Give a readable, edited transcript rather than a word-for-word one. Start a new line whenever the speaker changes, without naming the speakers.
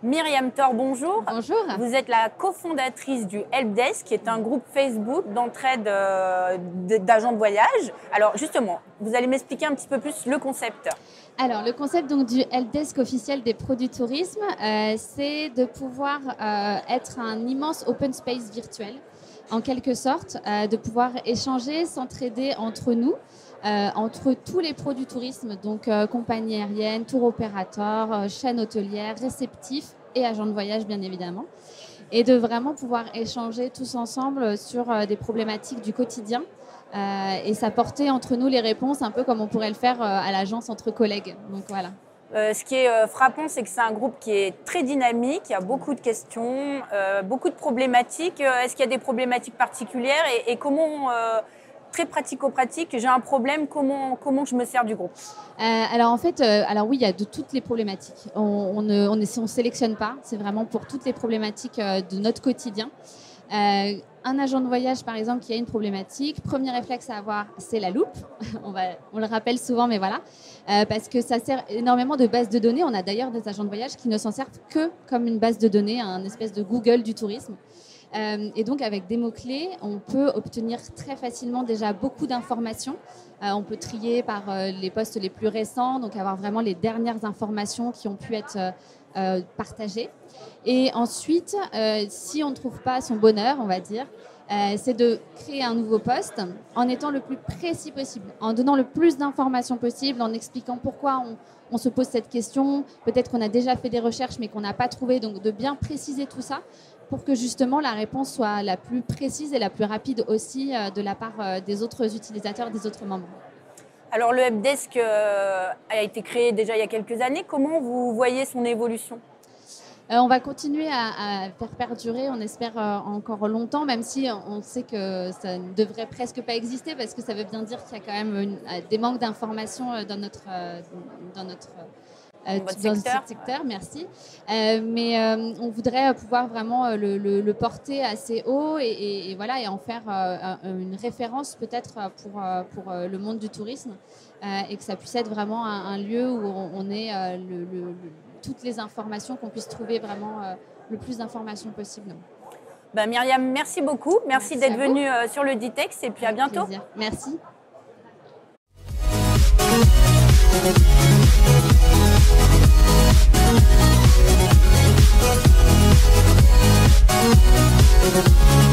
Myriam Thor, bonjour.
Bonjour.
Vous êtes la cofondatrice du Helpdesk, qui est un groupe Facebook d'entraide d'agents de voyage. Alors justement, vous allez m'expliquer un petit peu plus le concept.
Alors, le concept donc, du Helpdesk officiel des produits tourisme, c'est de pouvoir être un immense open space virtuel, en quelque sorte, de pouvoir échanger, s'entraider entre nous, entre tous les produits tourisme, donc compagnies aériennes, tour opérateurs, chaînes hôtelières, réceptifs et agents de voyage, bien évidemment. Et de vraiment pouvoir échanger tous ensemble sur des problématiques du quotidien et s'apporter entre nous les réponses, un peu comme on pourrait le faire à l'agence entre collègues. Donc voilà.
Ce qui est frappant, c'est que c'est un groupe qui est très dynamique, il y a beaucoup de questions, beaucoup de problématiques. Est-ce qu'il y a des problématiques particulières et comment, très pratico-pratique, j'ai un problème, comment je me sers du groupe?
Alors en fait, alors oui, il y a de toutes les problématiques. On ne sélectionne pas, c'est vraiment pour toutes les problématiques de notre quotidien. Un agent de voyage, par exemple, qui a une problématique, premier réflexe à avoir, c'est la loupe. On le rappelle souvent, mais voilà. Parce que ça sert énormément de base de données. On a d'ailleurs des agents de voyage qui ne s'en servent que comme une base de données, un espèce de Google du tourisme. Et donc, avec des mots-clés, on peut obtenir très facilement déjà beaucoup d'informations. On peut trier par les posts les plus récents, donc avoir vraiment les dernières informations qui ont pu être partagées. Et ensuite, si on ne trouve pas son bonheur, on va dire, c'est de créer un nouveau post en étant le plus précis possible, en donnant le plus d'informations possible, en expliquant pourquoi on se pose cette question. Peut-être qu'on a déjà fait des recherches mais qu'on n'a pas trouvé, donc de bien préciser tout ça pour que justement la réponse soit la plus précise et la plus rapide aussi de la part des autres utilisateurs, des autres membres.
Alors le Helpdesk a été créé déjà il y a quelques années. Comment vous voyez son évolution?
On va continuer à faire perdurer, on espère encore longtemps, même si on sait que ça ne devrait presque pas exister parce que ça veut bien dire qu'il y a quand même des manques d'informations dans notre secteur, merci. Mais on voudrait pouvoir vraiment le porter assez haut et voilà, et en faire une référence peut-être pour le monde du tourisme et que ça puisse être vraiment un lieu où on ait toutes les informations, qu'on puisse trouver vraiment le plus d'informations possible.
Myriam, merci beaucoup. Merci d'être venue sur le Ditex et puis à bientôt.
Plaisir. Merci.
Thank you.